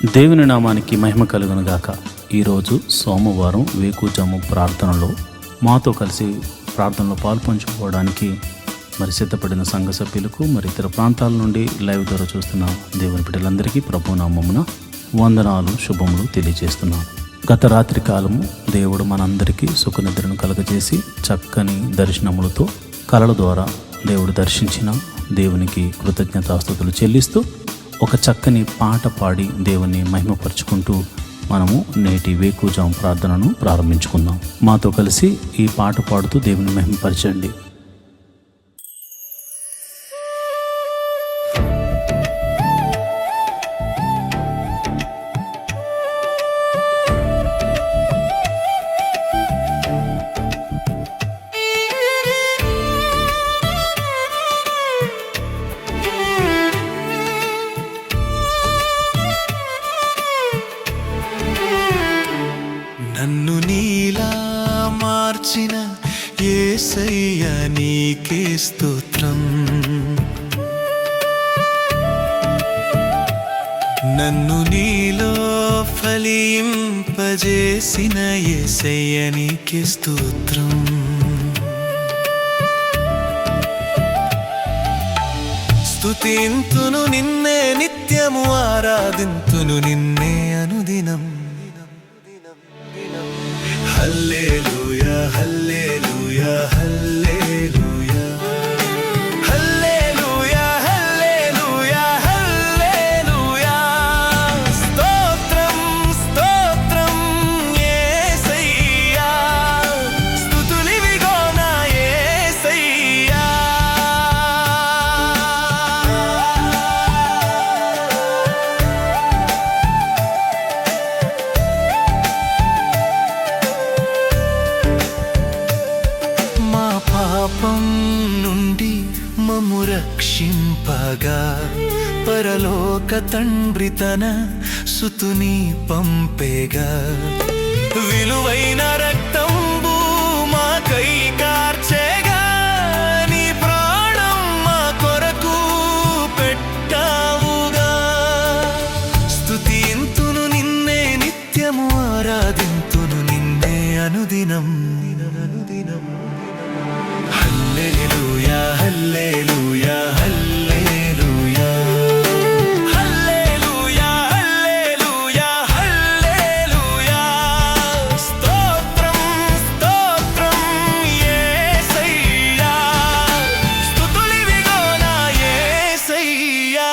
దేవుని నామానికి మహిమ కలుగును గాక. ఈరోజు సోమవారం వేకుజాము ప్రార్థనలో మాతో కలిసి ప్రార్థనలో పాల్పంచుకోవడానికి సిద్ధపడిన సంఘ సభ్యులకు ఇతర ప్రాంతాల నుండి లైవ్ ద్వారా చూస్తున్న దేవుని బిడ్డలందరికీ ప్రభునామమున వందనాలు శుభములు తెలియజేస్తున్నాను. గత రాత్రి కాలము దేవుడు మనందరికీ సుఖనిద్రను కలగజేసి చక్కని దర్శనములతో కలల ద్వారా దేవుడు దర్శించిన దేవునికి కృతజ్ఞతాస్తుతులు చెల్లిస్తూ ఒక చక్కని పాట పాడి దేవుని మహిమపరుచుకుంటూ మనము నేటి వేకుజాము ప్రార్థనను ప్రారంభించుకుందాం. మాతో కలిసి ఈ పాట పాడుతూ దేవుని మహిమపరచండి. నన్ను నీలా మార్చిన యేసయ్య నీకే స్తోత్రం. నన్ను నీలో ఫలింపజేసిన యేసయ్య నీకే స్తోత్రం. స్తుతింతును నిన్నే నిత్యము, ఆరాధింతును నిన్నే అనుదినం. హల్లెలూయా హల్లెలూయా హల్లెలూయా హల్లెలూయా హల్లెలూయా హల్లెలూయా. స్తోత్రం స్తోత్రం యేసయ్యా, స్తుతులివిగో నా యేసయ్యా. పాపం నుండి మమ్ము రక్షింపగా పరలోక తండ్రి తన సుతుని పంపేగా. విలువైన రక్తంబు మాకై కార్చేగా, నీ ప్రాణం మా కొరకు పెట్టావుగా. స్తుతింతును నిన్నే నిత్యము, ఆరాధింతును నిన్నే అనుదినం. హల్లెలూయా హల్లెలూయా హల్లెలూయా హల్లెలూయా హల్లెలూయా హల్లెలూయా. స్తోత్రం స్తోత్రం యేసయ్యా, స్తుతులివిగో నా యేసయ్యా.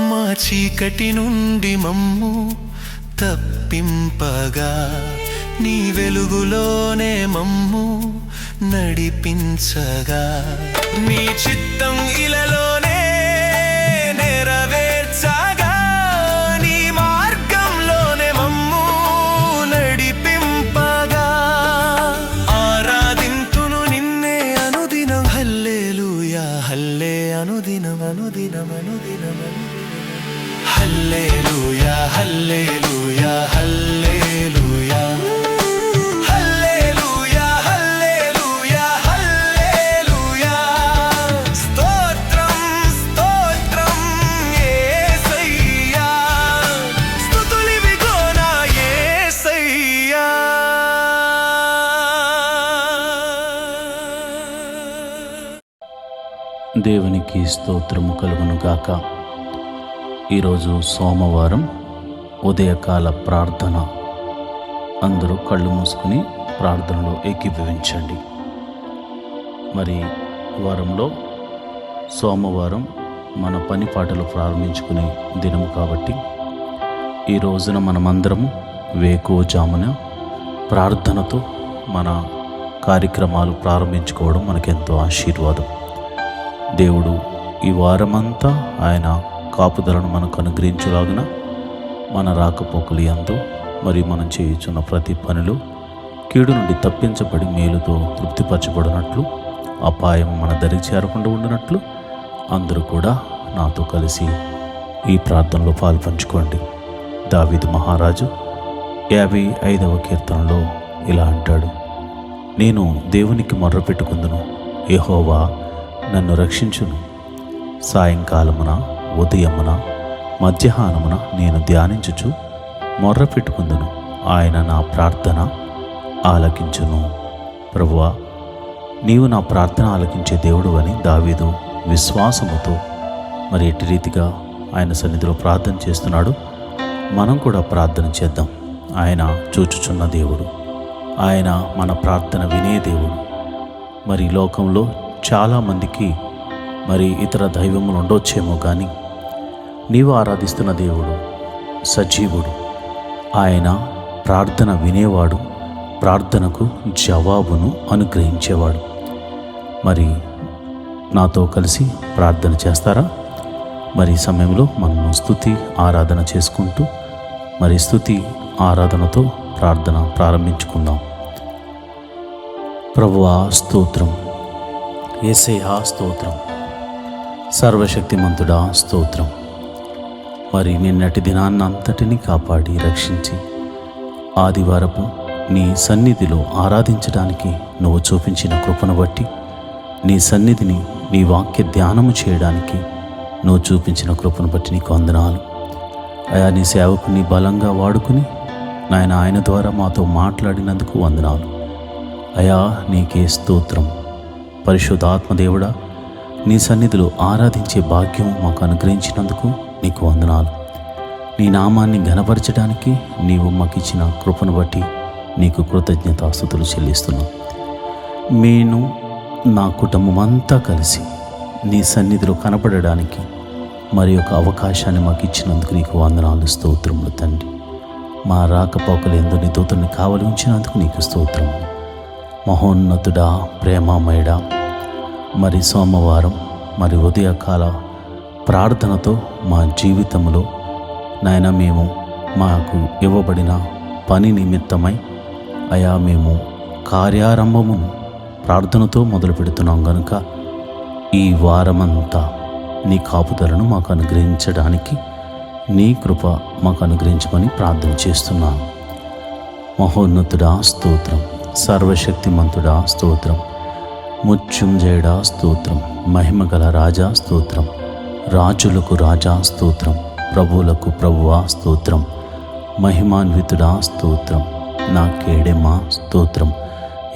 మా చీకటి నుండి మమ్ము తప్పింపగా, నీ వెలుగులోనే మమ్ము నడిపించగా. నీ చిత్తం ఇలలోనే నెరవేర్చగా, నీ మార్గంలోనే మమ్ము నడిపింపగా. ఆరాధింతును నిన్నే అనుదినం. హల్లెలూయా హల్లే అనుదినం అనుదినం అనుదినం. హల్లెలూయా హల్లెలూయా హల్లెలూయా హల్లెలూయా హల్లెలూయా హల్లెలూయా. స్తోత్రం స్తోత్రం యేసయ్యా, స్తుతులివిగో నా యేసయ్యా. దేవునికి స్తోత్రము కలుగును గాక. ఈరోజు సోమవారం ఉదయకాల ప్రార్థన. అందరూ కళ్ళు మూసుకుని ప్రార్థనలో ఏకీభవించండి. వారంలో సోమవారం మన పని పాటలు ప్రారంభించుకునే దినము కాబట్టి ఈ రోజున మనమందరము వేకువజామున ప్రార్థనతో మన కార్యక్రమాలు ప్రారంభించుకోవడం మనకెంతో ఆశీర్వాదం. దేవుడు ఈ వారమంతా ఆయన కాపుదలను మనకు అనుగ్రహించులాగున మన రాకపోకలు యందు మనం చేయుచున్న ప్రతి పనిలో కీడు నుండి తప్పించబడి మేలుతో తృప్తిపరచబడినట్లు, అపాయం మన దరికి చేరకుండా ఉండినట్లు అందరూ కూడా నాతో కలిసి ఈ ప్రార్థనలో పాల్పంచుకోండి. దావీదు మహారాజు 55వ కీర్తనలో ఇలా అంటాడు: నేను దేవునికి మొర్రపెట్టుకుందును, యెహోవా నన్ను రక్షించును. సాయంకాలమున, ఉదయమున, మధ్యాహ్నమున నేను ధ్యానించుచు మొర్రపెట్టుకుందును, ఆయన నా ప్రార్థన ఆలకించును. ప్రభువా, నీవు నా ప్రార్థన ఆలకించే దేవుడు అని దావీదు విశ్వాసముతో మరి ఎట్టి రీతిగా ఆయన సన్నిధిలో ప్రార్థన చేస్తున్నాడు. మనం కూడా ప్రార్థన చేద్దాం. ఆయన చూచుచున్న దేవుడు, ఆయన మన ప్రార్థన వినే దేవుడు. మరి లోకంలో చాలామందికి మరి ఇతర దైవములు ఉండొచ్చేమో, కానీ నీవు ఆరాధిస్తున్న దేవుడు సజీవుడు. ఆయన ప్రార్థన వినేవాడు, ప్రార్థనకు జవాబును అనుగ్రహించేవాడు. మరి నాతో కలిసి ప్రార్థన చేస్తారా? మరి ఈ సమయంలో మనము స్తుతి ఆరాధన చేసుకుంటూ మరి స్తుతి ఆరాధనతో ప్రార్థన ప్రారంభించుకుందాం. ప్రభువా స్తోత్రం, యేసయ్యా స్తోత్రం, సర్వశక్తిమంతుడా స్తోత్రం. మరి నిన్నటి దినాన్నంతటిని కాపాడి రక్షించి ఆదివారపు నీ సన్నిధిలో ఆరాధించడానికి నువ్వు చూపించిన కృపను బట్టి, నీ సన్నిధిని నీ వాక్య ధ్యానము చేయడానికి నువ్వు చూపించిన కృపను బట్టి నీకు వందనాలు. అయా, నీ సేవకుని బలంగా వాడుకుని నాయన ఆయన ద్వారా మాతో మాట్లాడినందుకు వందనాలు. అయా, నీకే స్తోత్రం. పరిశుద్ధాత్మదేవుడా, నీ సన్నిధిలో ఆరాధించే భాగ్యం మాకు అనుగ్రహించినందుకు నీకు వందనాలు. నీ నామాన్ని ఘనపరచడానికి నీవు మాకిచ్చిన కృపను బట్టి నీకు కృతజ్ఞతాస్తుతులు చెల్లిస్తున్నాం. నేను నా కుటుంబం అంతా కలిసి నీ సన్నిధిలో కనపడడానికి మరి ఒక అవకాశాన్ని మాకు ఇచ్చినందుకు నీకు వందనాలు, స్తోత్రములు తండ్రి. మా రాకపోకలు ఎందు నీ దూతల్ని కావలి ఉంచినందుకు నీకు స్తోత్రములు. మహోన్నతుడా, ప్రేమామయుడా, మరి సోమవారం మరి ఉదయకాల ప్రార్థనతో మా జీవితంలో నాయన మేము మాకు ఇవ్వబడిన పని నిమిత్తమై అయా మేము కార్యారంభమును ప్రార్థనతో మొదలు పెడుతున్నాం గనుక ఈ వారమంతా నీ కాపుదలను మాకు అనుగ్రహించడానికి నీ కృప మాకు అనుగ్రహించమని ప్రార్థన చేస్తున్నాను. మహోన్నతుడా స్తోత్రం, సర్వశక్తిమంతుడా స్తోత్రం, మృత్యుంజయుడా స్తోత్రం, మహిమగల రాజా స్తోత్రం, రాజులకు రాజా స్తోత్రం, ప్రభువులకు ప్రభువా స్తోత్రం, మహిమాన్వితుడా స్తోత్రం, నా కేడెమా స్తోత్రం,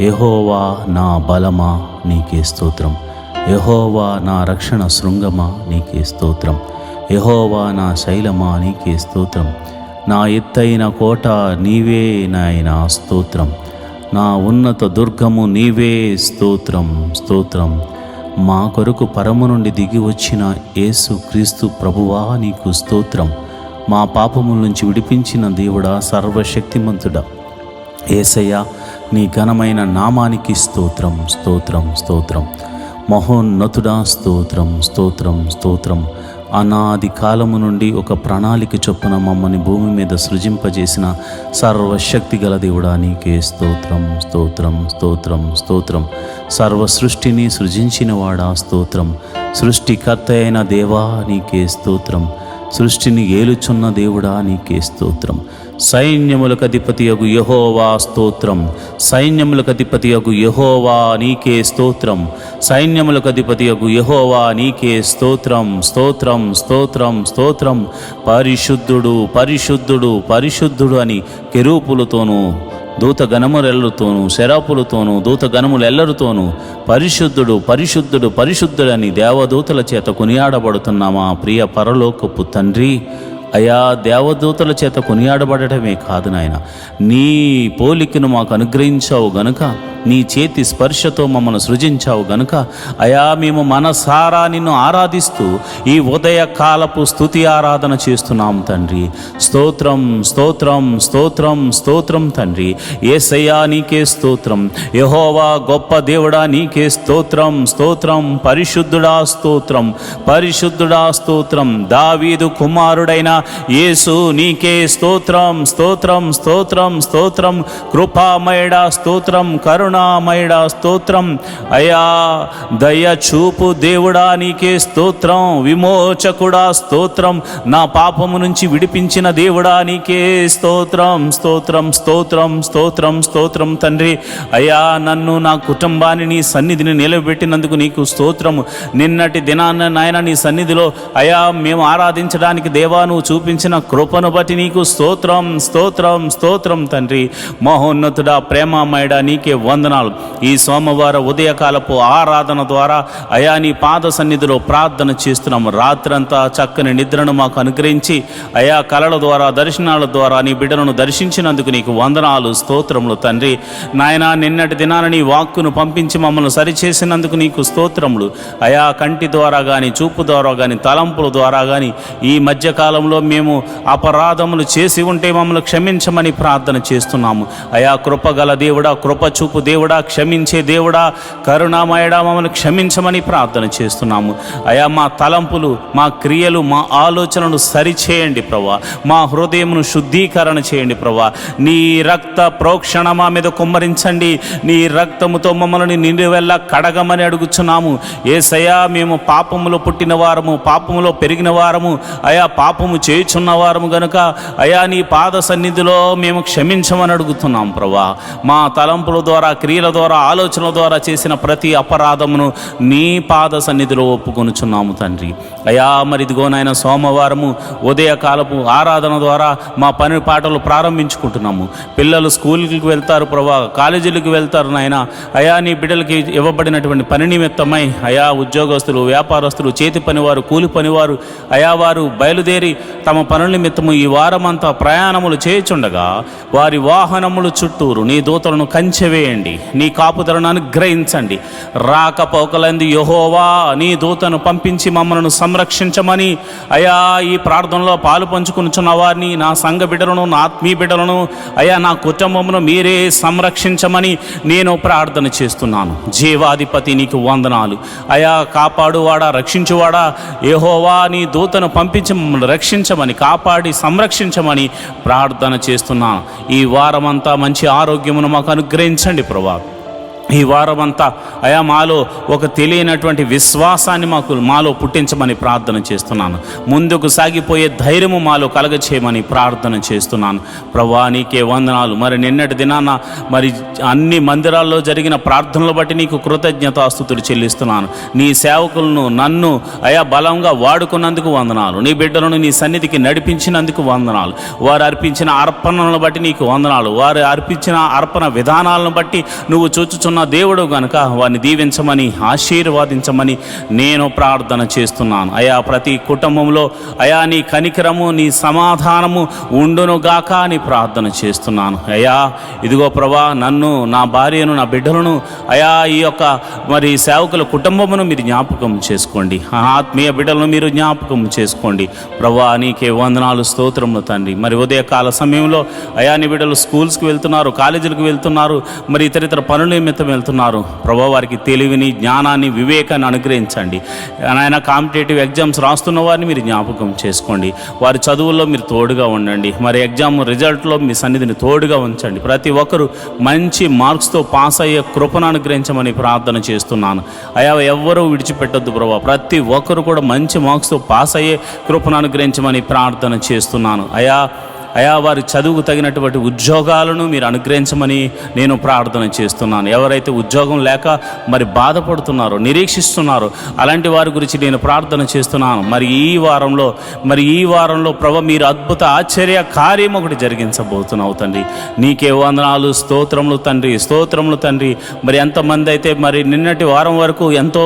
యెహోవా నా బలమా నీకే స్తోత్రం, యెహోవా నా రక్షణ శృంగమా నీకే స్తోత్రం, యెహోవా నా శైలమా నీకే స్తోత్రం, నా ఎత్తైన కోట నీవే నాయనా స్తోత్రం, నా ఉన్నత దుర్గము నీవే స్తోత్రం స్తోత్రం. మా కొరకు పరము నుండి దిగి వచ్చిన యేసు క్రీస్తు ప్రభువా నీకు స్తోత్రం. మా పాపముల నుంచి విడిపించిన దేవుడా, సర్వశక్తిమంతుడా యేసయ్యా, నీ ఘనమైన నామానికి స్తోత్రం స్తోత్రం స్తోత్రం. మహోన్నతుడా స్తోత్రం స్తోత్రం స్తోత్రం. అనాది కాలము నుండి ఒక ప్రణాళిక చొప్పున మమ్మల్ని భూమి మీద సృజింపజేసిన సర్వశక్తి గల దేవుడా నీకే స్తోత్రం స్తోత్రం స్తోత్రం స్తోత్రం. సర్వ సృష్టిని సృజించిన వాడా స్తోత్రం. సృష్టికర్త అయిన దేవా నీకే స్తోత్రం. సృష్టిని ఏలుచున్న దేవుడా నీకే స్తోత్రం. సైన్యములకు అధిపతియగు యెహోవా స్తోత్రం. సైన్యములకు అధిపతియగు యెహోవా నీకే స్తోత్రం. సైన్యములకు అధిపతియగు యెహోవా నీకే స్తోత్రం స్తోత్రం స్తోత్రం స్తోత్రం. పరిశుద్ధుడు పరిశుద్ధుడు పరిశుద్ధుడు అని కెరూపులతోనూ దూతగణములెల్లరితోనూ శరాపులతోనూ దూతగణములెల్లరితోనూ పరిశుద్ధుడు పరిశుద్ధుడు పరిశుద్ధుడని దేవదూతల చేత కొనియాడబడుతున్న మా ప్రియ పరలోకపు తండ్రి, అయా దేవదూతల చేత కొనియాడబడటమే కాదు నాయన, నీ పోలికను మాకు అనుగ్రహించావు గనుక నీ చేతి స్పర్శతో మమ్మల్ని సృజించావు గనుక అయా మేము మనసారా నిన్ను ఆరాధిస్తూ ఈ ఉదయకాలపు స్తుతి ఆరాధన చేస్తున్నాం తండ్రి. స్తోత్రం స్తోత్రం స్తోత్రం స్తోత్రం తండ్రి. యేసయ్యా నీకే స్తోత్రం. యెహోవా గొప్ప దేవుడా నీకే స్తోత్రం స్తోత్రం. పరిశుద్ధుడా స్తోత్రం పరిశుద్ధుడా స్తోత్రం. దావీదు కుమారుడైన యేసు నీకే స్తోత్రం స్తోత్రం స్తోత్రం స్తోత్రం. కృపామయుడా స్తోత్రం కరుణామయుడా స్తోత్రం. అయా దయ చూపు దేవుడా నీకే స్తోత్రం. విమోచకుడా స్తోత్రం. నా పాపము నుంచి విడిపించిన దేవుడా నీకే స్తోత్రం స్తోత్రం స్తోత్రం స్తోత్రం స్తోత్రం తండ్రి. అయా నన్ను నా కుటుంబాన్ని నీ సన్నిధిని నిలబెట్టినందుకు నీకు స్తోత్రము. నిన్నటి దినాన్న నాయన నీ సన్నిధిలో అయా మేము ఆరాధించడానికి దేవా నువ్వు చూపించిన కృపను బట్టి నీకు స్తోత్రం స్తోత్రం స్తోత్రం తండ్రి. మహోన్నతుడా ప్రేమమయుడా నీకే వందనాలు. ఈ సోమవార ఉదయకాలపు ఆరాధన ద్వారా అయా నీ పాద సన్నిధిలో ప్రార్థన చేస్తున్నాము. రాత్రంతా చక్కని నిద్రను మాకు అనుగ్రహించి అయా కలల ద్వారా దర్శనాల ద్వారా నీ బిడ్డలను దర్శించినందుకు నీకు వందనాలు స్తోత్రములు తండ్రి. నాయన నిన్నటి దినాన నీ వాక్కును పంపించి మమ్మల్ని సరిచేసినందుకు నీకు స్తోత్రములు. అయా కంటి ద్వారా కానీ చూపు ద్వారా కానీ తలంపుల ద్వారా కానీ ఈ మధ్యకాలంలో మేము అపరాధములు చేసి ఉంటే మమ్మల్ని క్షమించమని ప్రార్థన చేస్తున్నాము. అయా కృపగల దేవుడా కృప చూపు దేవుడా క్షమించే దేవుడా కరుణామయుడా మమ్మల్ని క్షమించమని ప్రార్థన చేస్తున్నాము. అయా మా తలంపులు మా క్రియలు మా ఆలోచనలు సరిచేయండి ప్రభా. మా హృదయమును శుద్ధీకరణ చేయండి ప్రభా. నీ రక్త ప్రోక్షణ మా మీద కుమ్మరించండి. నీ రక్తముతో మమ్మల్ని నిండువెల్లా కడగమని అడుగుచున్నాము. యేసయ్యా మేము పాపములో పుట్టిన వారము పాపములో పెరిగిన వారము అయా పాపము చేయుచున్న వారము గనుక అయా నీ పాద సన్నిధిలో మేము క్షమించమని అడుగుతున్నాం ప్రభా. మా తలంపుల ద్వారా క్రియల ద్వారా ఆలోచనల ద్వారా చేసిన ప్రతి అపరాధమును నీ పాద సన్నిధిలో ఒప్పుకొనుచున్నాము తండ్రి. అయా మరి ఇదిగో నాయన సోమవారము ఉదయకాలపు ఆరాధన ద్వారా మా పని పాటలు ప్రారంభించుకుంటున్నాము. పిల్లలు స్కూల్కి వెళ్తారు ప్రభా, కాలేజీలకు వెళ్తారు నాయన. అయా నీ బిడ్డలకి ఇవ్వబడినటువంటి పని నిమిత్తమై అయా ఉద్యోగస్తులు వ్యాపారస్తులు చేతి పనివారు కూలి పనివారు అయా వారు బయలుదేరి తమ పనుల నిమిత్తము ఈ వారమంతా ప్రయాణములు చేయుచుండగా వారి వాహనములు చుట్టూరు నీ దూతలను కంచెవేయండి. నీ కాపుదలను అనుగ్రహించండి. రాకపోకలందు యెహోవా నీ దూతను పంపించి మమ్మల్ని సంరక్షించమని అయా ఈ ప్రార్థనలో పాలు పంచుకునిచున్న వారిని నా సంఘ బిడ్డలను నా ఆత్మీయ బిడ్డలను అయా నా కుటుంబమును మీరే సంరక్షించమని నేను ప్రార్థన చేస్తున్నాను. జీవాధిపతి నీకు వందనాలు. అయా కాపాడువాడా రక్షించువాడా యెహోవా నీ దూతను పంపించి మమ్మల్ని రక్షించమని కాపాడి సంరక్షించమని ప్రార్థన చేస్తున్నాను. ఈ వారమంతా మంచి ఆరోగ్యమును మాకు అనుగ్రహించండి ప్రభా. ఈ వారమంతా అయా మాలో ఒక తెలియనటువంటి విశ్వాసాన్ని మాలో పుట్టించమని ప్రార్థన చేస్తున్నాను. ముందుకు సాగిపోయే ధైర్యము మాలో కలగచేయమని ప్రార్థన చేస్తున్నాను ప్రభువా. నీకే వందనాలు. మరి నిన్నటి దినాన మరి అన్ని మందిరాల్లో జరిగిన ప్రార్థనలు బట్టి నీకు కృతజ్ఞతాస్తుతులు చెల్లిస్తున్నాను. నీ సేవకులను నన్ను అయా బలంగా వాడుకున్నందుకు వందనాలు. నీ బిడ్డలను నీ సన్నిధికి నడిపించినందుకు వందనాలు. వారు అర్పించిన అర్పణలను బట్టి నీకు వందనాలు. వారు అర్పించిన అర్పణ విధానాలను బట్టి నువ్వు చూచుచున్న దేవుడు గనుక వారిని దీవించమని ఆశీర్వాదించమని నేను ప్రార్థన చేస్తున్నాను. అయా ప్రతి కుటుంబంలో అయా నీ కనికరము నీ సమాధానము ఉండును గాక అని ప్రార్థన చేస్తున్నాను. అయా ఇదిగో ప్రభా నన్ను నా భార్యను నా బిడ్డలను అయా ఈ యొక్క మరి సేవకుల కుటుంబమును మీరు జ్ఞాపకం చేసుకోండి. ఆత్మీయ బిడ్డలను మీరు జ్ఞాపకం చేసుకోండి ప్రభా. నీకే వందనాలు స్తోత్రములు తండ్రి. మరి ఉదయకాల సమయంలో అయా నీ బిడ్డలు స్కూల్స్కి వెళ్తున్నారు, కాలేజీలకు వెళ్తున్నారు, మరి ఇతర పనుల నిమిత్తం వెళ్తున్నారు ప్రభా. వారికి తెలివిని జ్ఞానాన్ని వివేకాన్ని అనుగ్రహించండి నాయన. కాంపిటేటివ్ ఎగ్జామ్స్ రాస్తున్న వారిని మీరు జ్ఞాపకం చేసుకోండి. వారి చదువుల్లో మీరు తోడుగా ఉండండి. మరి ఎగ్జామ్ రిజల్ట్లో మీ సన్నిధిని తోడుగా ఉంచండి. ప్రతి ఒక్కరూ మంచి మార్క్స్తో పాస్ అయ్యే కృపను అనుగ్రహించమని ప్రార్థన చేస్తున్నాను. అయా ఎవ్వరూ విడిచిపెట్టొద్దు ప్రభా. ప్రతి ఒక్కరు కూడా మంచి మార్క్స్తో పాస్ అయ్యే కృపను అనుగ్రహించమని ప్రార్థన చేస్తున్నాను. అయా వారి చదువుకు తగినటువంటి ఉద్యోగాలను మీరు అనుగ్రహించమని నేను ప్రార్థన చేస్తున్నాను. ఎవరైతే ఉద్యోగం లేక మరి బాధపడుతున్నారో నిరీక్షిస్తున్నారో అలాంటి వారి గురించి నేను ప్రార్థన చేస్తున్నాను. మరి ఈ వారంలో ప్రభు మీరు అద్భుత ఆశ్చర్య కార్యం ఒకటి జరిగించబోతున్నావు తండ్రి. నీకే వందనాలు స్తోత్రములు తండ్రి స్తోత్రములు తండ్రి. మరి ఎంతమంది అయితే మరి నిన్నటి వారం వరకు ఎంతో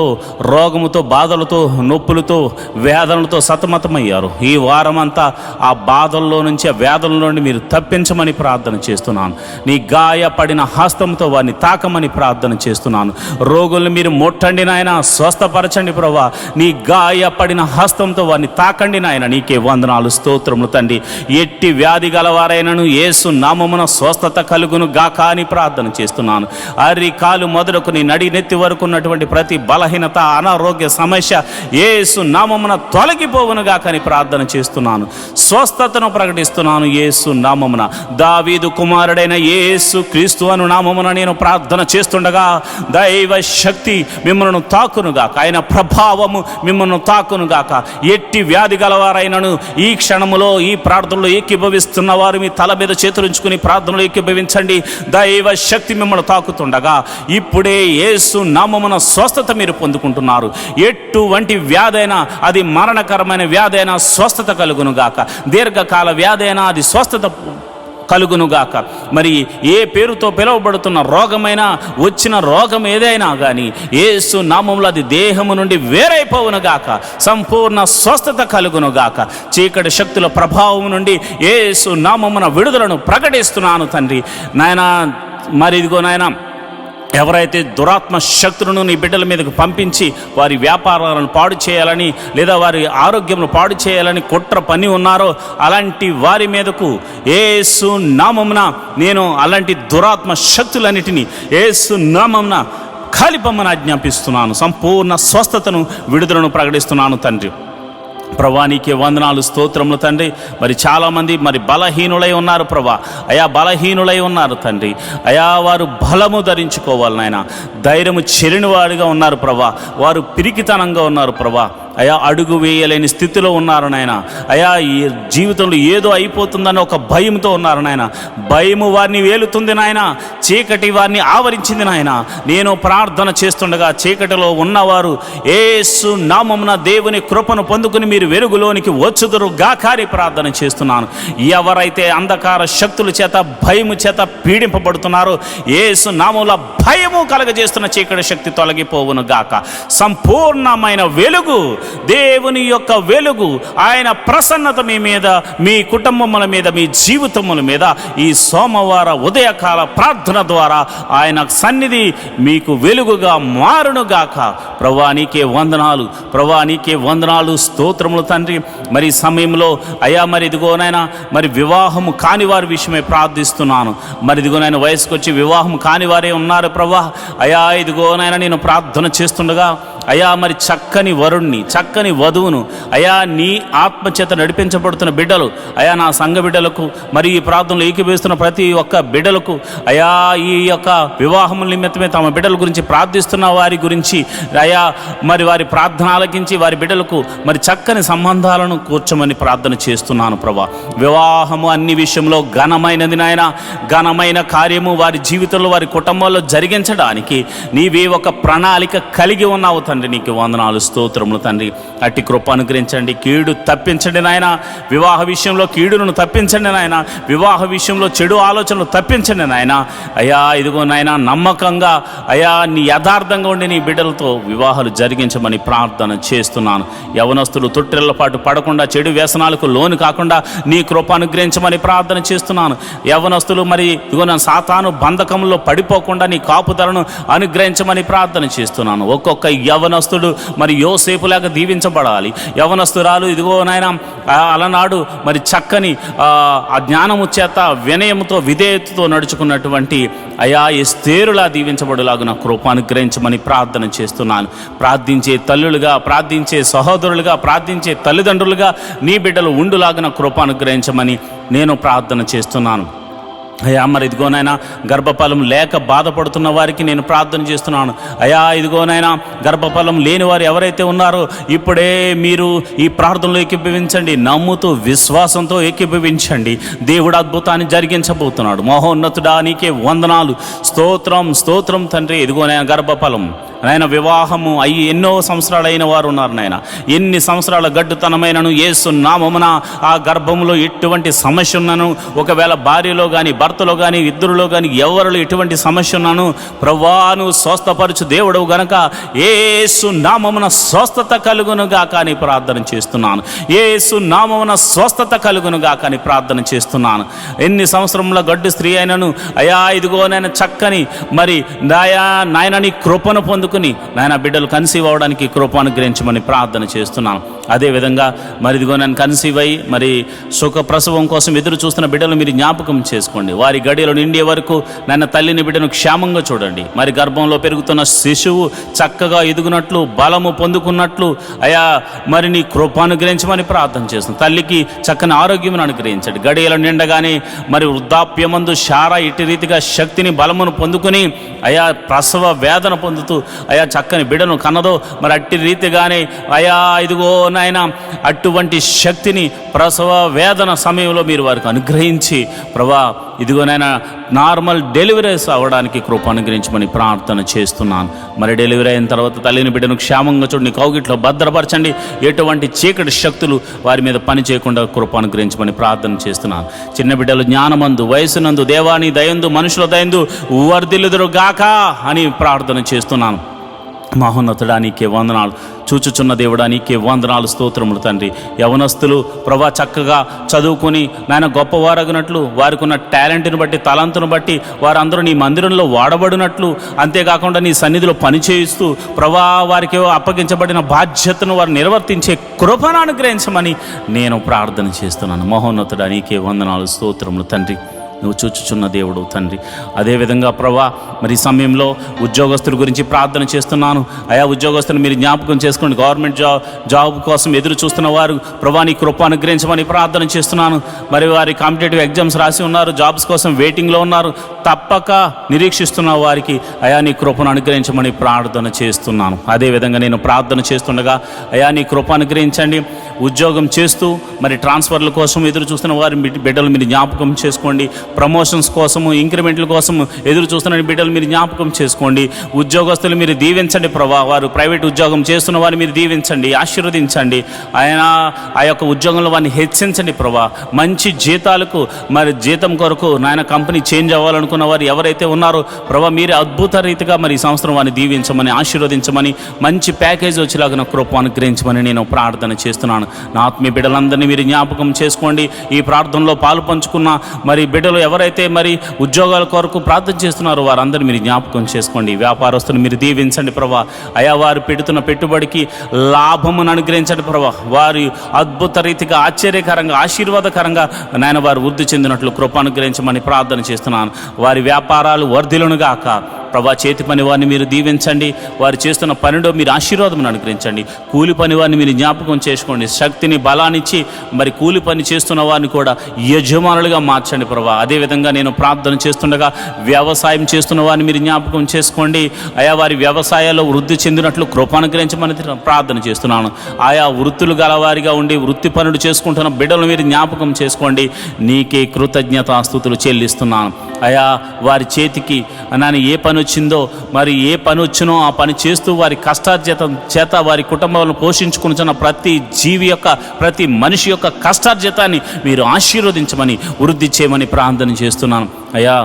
రోగముతో బాధలతో నొప్పులతో వేదనలతో సతమతమయ్యారు, ఈ వారం అంతా ఆ బాధల్లో నుంచి వ్యాధుల నుండి మీరు తప్పించమని ప్రార్థన చేస్తున్నాను. నీ గాయపడిన హస్తంతో వారిని తాకమని ప్రార్థన చేస్తున్నాను. రోగుల్ని మీరు ముట్టండి నాయన, స్వస్థపరచండి ప్రభా. నీ గాయపడిన హస్తంతో వారిని తాకండి నాయన. నీకే వందనాలు, స్తోత్రములు తండ్రి. ఎట్టి వ్యాధి గలవారైనను యేసు నామమున స్వస్థత కలుగును గాక అని ప్రార్థన చేస్తున్నాను. అరి కాలు మొదలుకొని నడి నెత్తి వరకు ఉన్నటువంటి ప్రతి బలహీనత, అనారోగ్య సమస్య యేసు నామమున తొలగిపోవును గాక అని ప్రార్థన చేస్తున్నాను. స్వస్థతను ప్రకటిస్తున్నాను యేసు నామమున. దావీదు కుమారుడైన యేసు క్రీస్తు అను నామమున నేను ప్రార్థన చేస్తుండగా దైవ శక్తి మిమ్మల్ని తాకునుగాక, ఆయన ప్రభావము మిమ్మల్ని తాకునుగాక. ఎట్టి వ్యాధి గలవారైనను ఈ క్షణములో ఈ ప్రార్థనలో ఏకీభవిస్తున్న వారు మీ తల మీద చేతులుంచుకుని ప్రార్థనలో ఏకీభవించండి. దైవ శక్తి మిమ్మల్ని తాకుతుండగా ఇప్పుడే యేసు నామమున స్వస్థత మీరు పొందుకుంటున్నారు. ఎటువంటి వ్యాధైనా, అది మరణకరమైన వ్యాధైనా స్వస్థత కలుగునుగాక. దీర్ఘకాల వ్యాధైనా అది స్వస్థత కలుగునుగాక. మరి ఏ పేరుతో పిలువబడుతున్న రోగమైనా, వచ్చిన రోగం ఏదైనా కానీ యేసు నామములో అది దేహము నుండి వేరైపోవునుగాక. సంపూర్ణ స్వస్థత కలుగునుగాక. చీకటి శక్తుల ప్రభావం నుండి యేసు నామమున విడుదలను ప్రకటిస్తున్నాను తండ్రి. నాయన మరి ఇదిగో నాయన, ఎవరైతే దురాత్మ శక్తులను నీ బిడ్డల మీదకు పంపించి వారి వ్యాపారాలను పాడు చేయాలని లేదా వారి ఆరోగ్యమును పాడు చేయాలని కుట్ర పని ఉన్నారో అలాంటి వారి మీదకు యేసు నామమున నేను అలాంటి దురాత్మ శక్తులన్నిటినీ యేసు నామమున కాలిపమ్మని ఆజ్ఞాపిస్తున్నాను. సంపూర్ణ స్వస్థతను, విడుదలను ప్రకటిస్తున్నాను తండ్రి. ప్రభా నీకే వందనాలు, స్తోత్రములు తండ్రి. మరి చాలామంది మరి బలహీనులై ఉన్నారు ప్రభా. అయా బలహీనులై ఉన్నారు తండ్రి. అయా వారు బలము ధరించుకోవాలి నాయన. ధైర్యము చెరిని వాడిగా ఉన్నారు ప్రభా. వారు పిరికితనంగా ఉన్నారు ప్రభా. అయా అడుగు వేయలేని స్థితిలో ఉన్నారు నాయన. అయా ఈ జీవితంలో ఏదో అయిపోతుందని ఒక భయంతో ఉన్నారు నాయన. భయము వారిని వేలుతుంది నాయన. చీకటి వారిని ఆవరించింది నాయన. నేను ప్రార్థన చేస్తుండగా చీకటిలో ఉన్నవారు యేసు నామమున దేవుని కృపను పొందుకుని మీరు వెలుగులోనికి వచ్చుదురు గాకారి ప్రార్థన చేస్తున్నాను. ఎవరైతే అంధకార శక్తుల చేత, భయము చేత పీడింపబడుతున్నారో యేసు నామములో భయము కలగజేస్తున్న చీకటి శక్తి తొలగిపోవును గాక. సంపూర్ణమైన వెలుగు, దేవుని యొక్క వెలుగు, ఆయన ప్రసన్నత మీ మీద, మీ కుటుంబముల మీద, మీ జీవితముల మీద ఈ సోమవార ఉదయకాల ప్రార్థన ద్వారా ఆయన సన్నిధి మీకు వెలుగుగా మారునుగాక. ప్రభువా నీకే వందనాలు, ప్రభువా నీకే వందనాలు, స్తోత్రములు తండ్రి. మరి సమయంలో అయా మరి ఇదిగోనైనా మరి వివాహము కాని వారి విషయమై ప్రార్థిస్తున్నాను. మరి ఇదిగోనైనా వయసుకు వచ్చి వివాహం కాని వారే ఉన్నారు ప్రభువా. అయా ఇదిగోనైనా నేను ప్రార్థన చేస్తుండగా అయా మరి చక్కని వరుణ్ణి, చక్కని వధువును అయా నీ ఆత్మచేత నడిపించబడుతున్న బిడ్డలు, అయా నా సంఘ బిడ్డలకు, మరి ఈ ప్రార్థనలో ఏకీభవిస్తున్న ప్రతి ఒక్క బిడ్డలకు అయా ఈ యొక్క వివాహముల నిమిత్తమే తమ బిడ్డల గురించి ప్రార్థిస్తున్న వారి గురించి అయా మరి వారి ప్రార్థన ఆలకించి వారి బిడ్డలకు మరి చక్కని సంబంధాలను కూర్చోమని ప్రార్థన చేస్తున్నాను ప్రభా. వివాహము అన్ని విషయంలో ఘనమైనది నాయన. ఘనమైన కార్యము వారి జీవితంలో, వారి కుటుంబంలో జరిగించడానికి నీవే ఒక ప్రణాళిక కలిగి ఉన్నావు తండ్రి. నీకు వందనాలు, స్తోత్రములు తండ్రి. అట్టి కృప అనుగ్రహించండి. కీడు తప్పించండి నాయన. వివాహ విషయంలో కీడును తప్పించండి నాయన. వివాహ విషయంలో చెడు ఆలోచనలు తప్పించండి నాయన. అయా ఇదిగో నాయన, నమ్మకంగా అయా నీ యథార్థంగా ఉండి నీ బిడ్డలతో వివాహాలు జరిగించమని ప్రార్థన చేస్తున్నాను. యవనస్తులు తొట్టిళ్ల పాటు పడకుండా, చెడు వ్యసనాలకు లోను కాకుండా నీ కృప అనుగ్రహించమని ప్రార్థన చేస్తున్నాను. యవనస్తులు మరి ఇదిగో నా సాతాను బంధకంలో పడిపోకుండా నీ కాపుదలను అనుగ్రహించమని ప్రార్థన చేస్తున్నాను. ఒక్కొక్క యవనస్తుడు మరి యోసేపులాగా దీవించబడాలి. యవనస్తురాలు ఇదిగో నాయన అలనాడు మరి చక్కని ఆ జ్ఞానము చేత, వినయముతో, విధేయతతో నడుచుకున్నటువంటి అయా ఎస్తేరులా దీవించబడులాగా నా కృప అనుగ్రహించమని ప్రార్థన చేస్తున్నాను. ప్రార్థించే తల్లులుగా, ప్రార్థించే సహోదరులుగా, ప్రార్థించే తల్లిదండ్రులుగా నీ బిడ్డలు ఉండులాగా కృప అనుగ్రహించమని నేను ప్రార్థన చేస్తున్నాను. అయా మరి ఇదిగోనైనా గర్భఫలం లేక బాధపడుతున్న వారికి నేను ప్రార్థన చేస్తున్నాను. అయా ఇదిగోనైనా గర్భఫలం లేని వారు ఎవరైతే ఉన్నారో ఇప్పుడే మీరు ఈ ప్రార్థనలో ఏకీభవించండి. నమ్ముతూ విశ్వాసంతో ఏకీభవించండి. దేవుడు అద్భుతాన్ని జరిగించబోతున్నాడు. మహోన్నతుడా నీకే వందనాలు, స్తోత్రం, స్తోత్రం తండ్రి. ఇదిగోనైనా గర్భఫలం నాయన వివాహము అయ్యి ఎన్నో సంవత్సరాలు అయిన వారు ఉన్నారు నాయన. ఎన్ని సంవత్సరాల గడ్డుతనమైనను యేసు నామమున ఆ గర్భంలో ఎటువంటి సమస్య ఉన్నను, ఒకవేళ భార్యలో కానీ భర్తలో కానీ ఇద్దరిలో కానీ ఎవరిలో ఎటువంటి సమస్య ఉన్నాను ప్రభువాను స్వస్థపరచు దేవుడవు గనక యేసు నామమున స్వస్థత కలుగునుగా కానీ ప్రార్థన చేస్తున్నాను. యేసు నామమున స్వస్థత కలుగునుగా కానీ ప్రార్థన చేస్తున్నాను. ఎన్ని సంవత్సరంలో గడ్డు స్త్రీ అయినను అయా ఇదిగో నేను చక్కని మరి నాయన నీ కృపను పొందుకుని నాయన బిడ్డలు కన్సీవ్ అవడానికి కృప అనుగ్రహించమని ప్రార్థన చేస్తున్నాను. అదేవిధంగా మరి ఇదిగో నేను కన్సీవ్ అయ్యి మరి సుఖ ప్రసవం కోసం ఎదురు చూస్తున్న బిడ్డలు మీరు జ్ఞాపకం చేసుకోండి. వారి గడియలు నిండే వరకు నాయన తల్లిని బిడ్డను క్షేమంగా చూడండి. మరి గర్భంలో పెరుగుతున్న శిశువు చక్కగా ఎదుగునట్లు బలము పొందుకున్నట్లు అయా మరి నీ కృప అనుగ్రహించమని ప్రార్థన చేస్తున్నాను. తల్లికి చక్కని ఆరోగ్యం అనుగ్రహించండి. గడియలు నిండగానే మరి వృద్ధాప్యమందు శారా ఇటు రీతిగా శక్తిని బలమును పొందుకుని అయా ప్రసవ వేదన పొందుతూ అయా చక్కని బిడ్డను కన్నదో మరి అట్టి రీతిగానే అయా ఇదిగో నాయన అటువంటి శక్తిని ప్రసవ వేదన సమయంలో మీరు వారికి అనుగ్రహించి ప్రభా ఇదిగోనైనా నార్మల్ డెలివరీస్ అవ్వడానికి కృప అనుగ్రహించమని ప్రార్థన చేస్తున్నాను. మరి డెలివరీ అయిన తర్వాత తల్లిని బిడ్డను క్షేమంగా చూడండి, కౌగిట్లో భద్రపరచండి. ఎటువంటి చీకటి శక్తులు వారి మీద పని చేయకుండా కృప అనుగ్రహించమని ప్రార్థన చేస్తున్నాను. చిన్న బిడ్డలు జ్ఞానమందు వయసునందు దేవాని దయందు మనుషుల దయందు వర్ధిల్లుదురు గాక అని ప్రార్థన చేస్తున్నాను. మహోన్నతుడా నీకే వందనాలు, చూచుచున్న దేవుడా నీకే వందనాలు, స్తోత్రములు తండ్రి. యవనస్తులు ప్రభా చక్కగా చదువుకుని నాయన గొప్పవారగినట్లు వారికి ఉన్న టాలెంట్ని బట్టి తలంతును బట్టి వారందరూ నీ మందిరంలో వాడబడినట్లు, అంతేకాకుండా నీ సన్నిధిలో పనిచేయిస్తూ ప్రభా వారికి అప్పగించబడిన బాధ్యతను వారు నిర్వర్తించే కృపను అనుగ్రహించమని నేను ప్రార్థన చేస్తున్నాను. మహోన్నతుడా నీకే వందనాలు, స్తోత్రములు తండ్రి. నువ్వు చూచుచున్న దేవుడు తండ్రి. అదేవిధంగా ప్రభా మరి సమయంలో ఉద్యోగస్తుల గురించి ప్రార్థన చేస్తున్నాను. ఆయా ఉద్యోగస్తులు మీరు జ్ఞాపకం చేసుకోండి. గవర్నమెంట్ జాబ్ కోసం ఎదురు చూస్తున్న వారు ప్రభా నీ కృప అనుగ్రహించమని ప్రార్థన చేస్తున్నాను. మరి వారి కాంపిటేటివ్ ఎగ్జామ్స్ రాసి ఉన్నారు, జాబ్స్ కోసం వెయిటింగ్లో ఉన్నారు, తప్పక నిరీక్షిస్తున్న వారికి అయా నీ కృపను అనుగ్రహించమని ప్రార్థన చేస్తున్నాను. అదేవిధంగా నేను ప్రార్థన చేస్తుండగా అయా నీ కృప అనుగ్రహించండి. ఉద్యోగం చేస్తూ మరి ట్రాన్స్ఫర్ల కోసం ఎదురు చూస్తున్న వారి బిడ్డలు మీరు జ్ఞాపకం చేసుకోండి. ప్రమోషన్స్ కోసము ఇంక్రిమెంట్ల కోసం ఎదురు చూస్తున్న బిడ్డలు మీరు జ్ఞాపకం చేసుకోండి. ఉద్యోగస్తులు మీరు దీవించండి ప్రభా. వారు ప్రైవేట్ ఉద్యోగం చేస్తున్న వారిని మీరు దీవించండి, ఆశీర్వదించండి. ఆయన ఆ యొక్క ఉద్యోగంలో వారిని హెచ్చించండి ప్రభా. మంచి జీతాలకు మరి జీతం కొరకు నాయన కంపెనీ చేంజ్ అవ్వాలనుకున్న వారు ఎవరైతే ఉన్నారో ప్రభా మీరు అద్భుత రీతిగా మరి ఈ సంవత్సరం వారిని దీవించమని ఆశీర్వదించమని మంచి ప్యాకేజ్ వచ్చేలాగా నా కృప అనుగ్రహించమని నేను ప్రార్థన చేస్తున్నాను. నా ఆత్మీయ బిడ్డలందరినీ మీరు జ్ఞాపకం చేసుకోండి. ఈ ప్రార్థనలో పాలు పంచుకున్న మరి బిడ్డలు ఎవరైతే మరి ఉద్యోగాల కొరకు ప్రార్థన చేస్తున్నారో వారందరినీ మీరు జ్ఞాపకం చేసుకోండి. వ్యాపారస్తులు మీరు దీవించండి ప్రభా. అయా వారు పెడుతున్న పెట్టుబడికి లాభమును అనుగ్రహించండి ప్రభా. వారి అద్భుత రీతిగా ఆశ్చర్యకరంగా ఆశీర్వాదకరంగా నాయన వారు వృద్ధి చెందినట్లు కృప అనుగ్రహించమని ప్రార్థన చేస్తున్నాను. వారి వ్యాపారాలు వర్ధిల్లునుగాక ప్రభా. చేతి పని వారిని మీరు దీవించండి. వారు చేస్తున్న పనిలో మీరు ఆశీర్వాదం అనుగ్రహించండి. కూలి పని వారిని మీరు జ్ఞాపకం చేసుకోండి. శక్తిని బలాన్నిచ్చి మరి కూలి పని చేస్తున్న వారిని కూడా యజమానులుగా మార్చండి ప్రభా. అదేవిధంగా నేను ప్రార్థన చేస్తుండగా వ్యవసాయం చేస్తున్న వారిని మీరు జ్ఞాపకం చేసుకోండి. ఆయా వారి వ్యవసాయాల్లో వృద్ధి చెందినట్లు కృప అనుగ్రహించమని ప్రార్థన చేస్తున్నాను. ఆయా వృత్తులు గలవారిగా ఉండి వృత్తి పనులు చేసుకుంటున్న బిడ్డలు మీరు జ్ఞాపకం చేసుకోండి. నీకే కృతజ్ఞతాస్తుతులు చెల్లిస్తున్నాను. అయా వారి చేతికి నాని ఏ పని వచ్చిందో మరి ఏ పని వచ్చినో ఆ పని చేస్తూ వారి కష్టార్జితం చేత వారి కుటుంబాలను పోషించుకుంటున్న ప్రతి జీవి యొక్క ప్రతి మనిషి యొక్క కష్టార్జితాన్ని మీరు ఆశీర్వదించమని వృద్ధి చేయమని ప్రార్థన చేస్తున్నాను. అయ్యా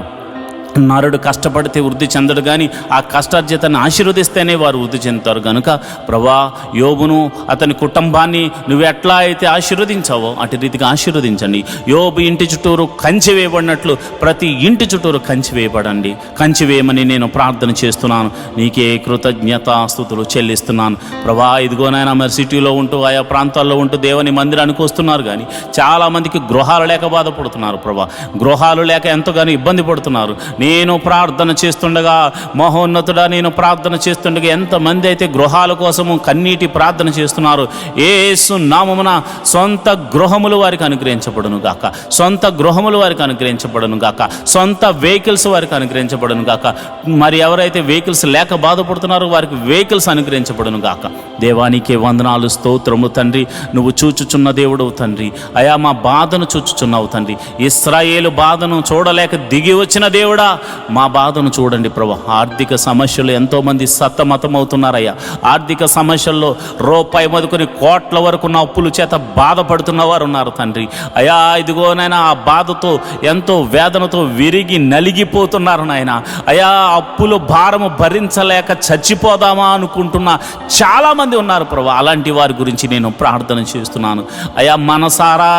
నరుడు కష్టపడితే వృద్ధి చెందడు, కానీ ఆ కష్టార్జితాన్ని ఆశీర్వదిస్తేనే వారు వృద్ధి చెందుతారు. కనుక ప్రభా యోబును అతని కుటుంబాన్ని నువ్వు ఎట్లా అయితే ఆశీర్వదించావో అటు రీతిగా ఆశీర్వదించండి. యోబు ఇంటి చుట్టూరు కంచె వేయబడినట్లు ప్రతి ఇంటి చుట్టూరు కంచె వేయబడండి, కంచె వేయమని నేను ప్రార్థన చేస్తున్నాను. నీకే కృతజ్ఞతాస్తుతులు చెల్లిస్తున్నాను ప్రభా. ఇదిగోనైనా మరి సిటీలో ఉంటూ ఆయా ప్రాంతాల్లో ఉంటూ దేవుని మందిరానికి వస్తున్నారు, కానీ చాలామందికి గృహాలు లేక బాధపడుతున్నారు ప్రభా. గృహాలు లేక ఎంతగానో ఇబ్బంది పడుతున్నారు. నేను ప్రార్థన చేస్తుండగా మహోన్నతుడా నేను ప్రార్థన చేస్తుండగా ఎంతమంది అయితే గృహాల కోసము కన్నీటి ప్రార్థన చేస్తున్నారు, యేసు నామమున సొంత గృహములు వారికి అనుగ్రహించబడును గాక, సొంత గృహములు వారికి అనుగ్రహించబడును గాక, సొంత వెహికల్స్ వారికి అనుగ్రహించబడును గాక. మరి ఎవరైతే వెహికల్స్ లేక బాధపడుతున్నారో వారికి వెహికల్స్ అనుగ్రహించబడును గాక. దేవానికి వందనాలు, స్తోత్రము తండ్రి. నువ్వు చూచుచున్న దేవుడవు తండ్రి. అయా మా బాధను చూచుచున్నావు తండ్రి. ఇశ్రాయేలు బాధను చూడలేక దిగి వచ్చిన దేవుడా మా బాధను చూడండి ప్రభా. ఆర్థిక సమస్యలు ఎంతోమంది సతమతమవుతున్నారయ్యా. ఆర్థిక సమస్యల్లో రూపాయి మొదలుకొని కోట్ల వరకు ఉన్న అప్పుల చేత బాధపడుతున్న వారు ఉన్నారు తండ్రి. అయ్యా ఇదిగోనైనా ఆ బాధతో ఎంతో వేదనతో విరిగి నలిగిపోతున్నారు నాయన. అయ్యా అప్పుల భారము భరించలేక చచ్చిపోదామా అనుకుంటున్న చాలామంది ఉన్నారు ప్రభా. అలాంటి వారి గురించి నేను ప్రార్థన చేస్తున్నాను అయ్యా. మనసారా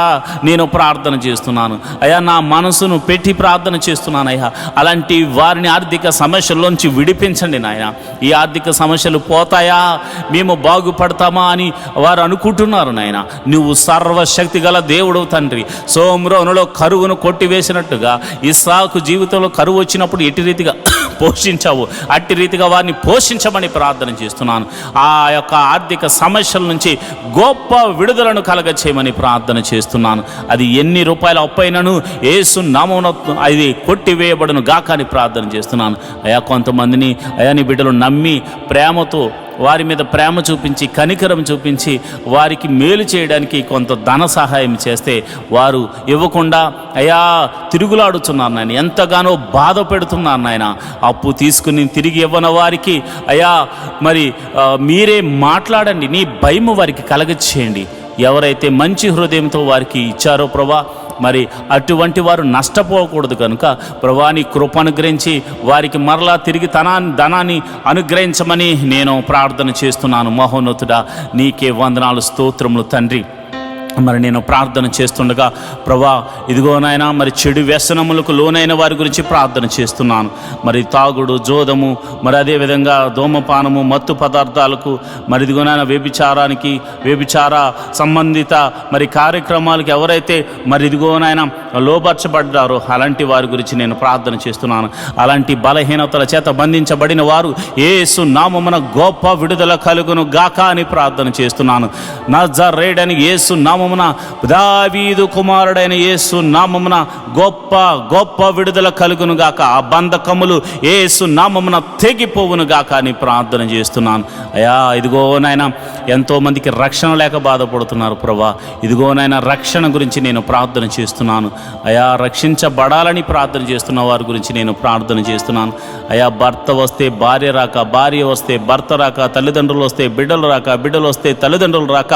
నేను ప్రార్థన చేస్తున్నాను అయ్యా. నా మనసును పెట్టి ప్రార్థన చేస్తున్నాను అయ్యా. అలాంటి వారిని ఆర్థిక సమస్యల్లోంచి విడిపించండి నాయన. ఈ ఆర్థిక సమస్యలు పోతాయా, మేము బాగుపడతామా అని వారు అనుకుంటున్నారు నాయన. నువ్వు సర్వశక్తి గల దేవుడు తండ్రి. సోమ్రోనులో కరువును కొట్టివేసినట్టుగా ఇస్సాకు జీవితంలో కరువు వచ్చినప్పుడు ఎట్టి రీతిగా పోషించావు, అట్టి రీతిగా వారిని పోషించమని ప్రార్థన చేస్తున్నాను. ఆ యొక్క ఆర్థిక సమస్యల నుంచి గొప్ప విడుదలను కలగచేయమని ప్రార్థన చేస్తున్నాను. అది ఎన్ని రూపాయల అప్పైనను యేసు నామమున అది కొట్టివేయబడును గాక అని ప్రార్థన చేస్తున్నాను అయ్యా. కొంతమందిని అయ్యా నీ బిడ్డలు నమ్మి ప్రేమతో వారి మీద ప్రేమ చూపించి కనికరం చూపించి వారికి మేలు చేయడానికి కొంత ధన సహాయం చేస్తే వారు ఇవ్వకుండా అయ్యా తిరుగులాడుతున్నారు నాయన. ఎంతగానో బాధ పెడుతున్నారు నాయన. అప్పు తీసుకుని తిరిగి ఇవ్వని వారికి అయ్యా మరి మీరే మాట్లాడండి. నీ భయం వారికి కలగచేయండి. ఎవరైతే మంచి హృదయంతో వారికి ఇచ్చారో ప్రభా, మరి అటువంటి వారు నష్టపోకూడదు కనుక ప్రభా నీ కృప అనుగ్రహించి వారికి మరలా తిరిగి ధనాన్ని అనుగ్రహించమని నేను ప్రార్థన చేస్తున్నాను. మహోన్నతుడా నీకే వందనాలు, స్తోత్రములు తండ్రి. మరి నేను ప్రార్థన చేస్తుండగా ప్రభా ఇదిగో నాయన మరి చెడు వ్యసనములకు లోనైన వారి గురించి ప్రార్థన చేస్తున్నాను. మరి తాగుడు, జోదము, మరి అదేవిధంగా ధూమపానము, మత్తు పదార్థాలకు, మరి ఇదిగో నాయన వ్యభిచార సంబంధిత మరి కార్యక్రమాలకు ఎవరైతే మరి ఇదిగో నాయన లోపరచబడ్డారో అలాంటి వారి గురించి నేను ప్రార్థన చేస్తున్నాను. అలాంటి బలహీనతల చేత బంధించబడిన వారు యేసు నామమున గొప్ప విడుదల కలుగును గాక అని ప్రార్థన చేస్తున్నాను. నజరేయుడైన యేసు నామమున దావీదు కుమారుడైన యేసు నామమున గొప్ప గొప్ప విడుదల కలుగును గాక. ఆ బంధకములు యేసు నామమున తెగిపోవును గాక అని ప్రార్థన చేస్తున్నాను అయ్యా. ఇదిగో నాయన ఎంతోమందికి రక్షణ లేక బాధపడుతున్నారు ప్రభా. ఇదిగో నాయన రక్షణ గురించి నేను ప్రార్థన చేస్తున్నాను అయ్యా. రక్షించబడాలని ప్రార్థన చేస్తున్న వారి గురించి నేను ప్రార్థన చేస్తున్నాను అయ్యా. భర్త వస్తే భార్య రాక, భార్య వస్తే భర్త రాక, తల్లిదండ్రులు వస్తే బిడ్డలు రాక, బిడ్డలు వస్తే తల్లిదండ్రులు రాక,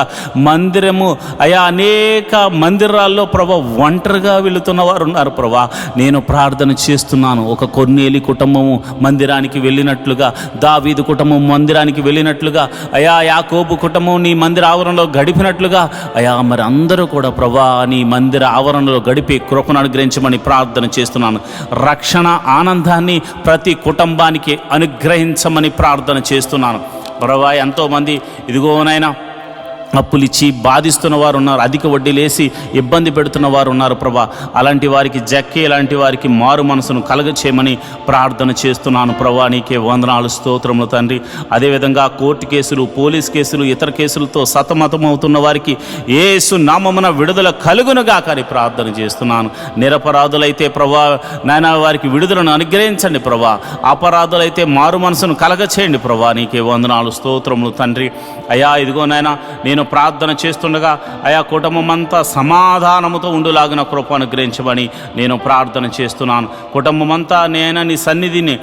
మందిరము అయ్యా అనేక మందిరాల్లో ప్రభా ఒంటరిగా వెళుతున్న వారు ఉన్నారు ప్రభా. నేను ప్రార్థన చేస్తున్నాను. ఒక కొర్నేలి కుటుంబము మందిరానికి వెళ్ళినట్లుగా, దావీదు కుటుంబం మందిరానికి వెళ్ళినట్లుగా అయ్యా, యాకోబు కుటుంబం నీ మందిర ఆవరణలో గడిపినట్లుగా అయ్యా మరి అందరూ కూడా ప్రభా నీ మందిర ఆవరణలో గడిపి కృపను అనుగ్రహించమని ప్రార్థన చేస్తున్నాను. రక్షణ ఆనందాన్ని ప్రతి కుటుంబానికి అనుగ్రహించమని ప్రార్థన చేస్తున్నాను ప్రభా. ఎంతోమంది ఇదిగోనైనా అప్పులిచ్చి బాధిస్తున్న వారు ఉన్నారు, అధిక వడ్డీలేసి ఇబ్బంది పెడుతున్న వారు ఉన్నారు ప్రభా. అలాంటి వారికి జక్కి లాంటి వారికి మారు మనసును కలగచేయమని ప్రార్థన చేస్తున్నాను ప్రభా. నీకే వందనాలు, స్తోత్రములు తండ్రి. అదేవిధంగా కోర్టు కేసులు, పోలీస్ కేసులు, ఇతర కేసులతో సతమతమవుతున్న వారికి యేసు నామమున విడుదల కలుగునుగా కానీ ప్రార్థన చేస్తున్నాను. నిరపరాధులైతే ప్రభా నాయన వారికి విడుదలను అనుగ్రహించండి ప్రభా. అపరాధులైతే మారు మనసును కలగచేయండి ప్రభా. నీకే వందనాలు, స్తోత్రములు తండ్రి. అయ్యా ఇదిగో నాయన నేను ప్రార్థన చేస్తుండగా అయా కుటుంబం అంతా సమాధానముతో ఉండులాగిన కృప అనుగ్రహించమని నేను ప్రార్థన చేస్తున్నాను. కుటుంబం అంతా నేను నీ సన్నిధిని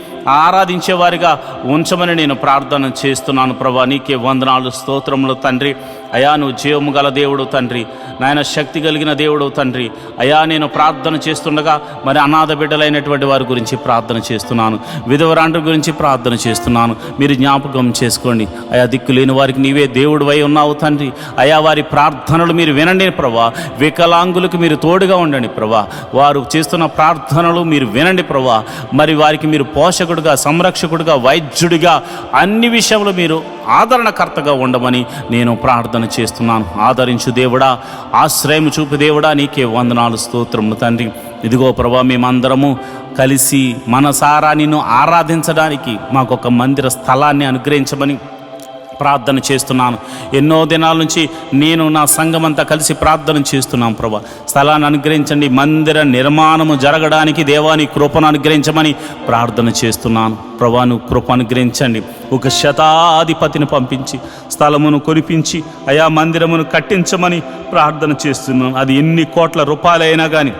ఆరాధించేవారిగా ఉంచమని నేను ప్రార్థన చేస్తున్నాను ప్రభా. నీకే వందనాలు, స్తోత్రములు తండ్రి. అయా నువ్వు జీవము గల దేవుడు తండ్రి, నాయన శక్తి కలిగిన దేవుడు తండ్రి. అయా నేను ప్రార్థన చేస్తుండగా మరి అనాథ బిడ్డలైనటువంటి వారి గురించి ప్రార్థన చేస్తున్నాను, విధవరాండ్రి గురించి ప్రార్థన చేస్తున్నాను. మీరు జ్ఞాపకం చేసుకోండి అయా. దిక్కు లేని వారికి నీవే దేవుడు వై ఉన్నావు తండ్రి. అయా వారి ప్రార్థనలు మీరు వినండి ప్రభా. వికలాంగులకు మీరు తోడుగా ఉండండి ప్రభా. వారు చేస్తున్న ప్రార్థనలు మీరు వినండి ప్రభా. మరి వారికి మీరు పోషకుడుగా, సంరక్షకుడుగా, వైద్యుడిగా అన్ని విషయంలో మీరు ఆదరణకర్తగా ఉండమని నేను ప్రార్థన చేస్తున్నాను. ఆదరించు దేవుడా, ఆశ్రయం చూపు దేవుడా, నీకే వందనాలు, స్తోత్రములు తండ్రి. ఇదిగో ప్రభా మేమందరము కలిసి మనసారా నిన్ను ఆరాధించడానికి మాకొక మందిర స్థలాన్ని అనుగ్రహించమని ప్రార్థన చేస్తున్నాను. ఎన్నో దినాల నుంచి నేను నా సంఘమంతా కలిసి ప్రార్థన చేస్తున్నాం ప్రభా. స్థలాన్ని అనుగ్రహించండి. మందిర నిర్మాణము జరగడానికి దేవాని కృపను అనుగ్రహించమని ప్రార్థన చేస్తున్నాను ప్రభా. నువ్వు కృప అనుగ్రహించండి. ఒక శతాధిపతిని పంపించి స్థలమును కొనిపించి అయా మందిరమును కట్టించమని ప్రార్థన చేస్తున్నాను. అది ఎన్ని కోట్ల రూపాయలైనా కానీ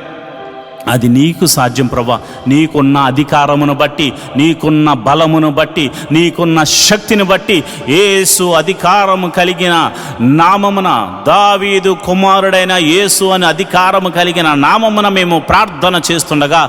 అది నీకు సాధ్యం ప్రభా. నీకున్న అధికారమును బట్టి, నీకున్న బలమును బట్టి, నీకున్న శక్తిని బట్టి, యేసు అధికారము కలిగిన నామమున, దావీదు కుమారుడైన యేసు అని అధికారము కలిగిన నామమున మేము ప్రార్థన చేస్తుండగా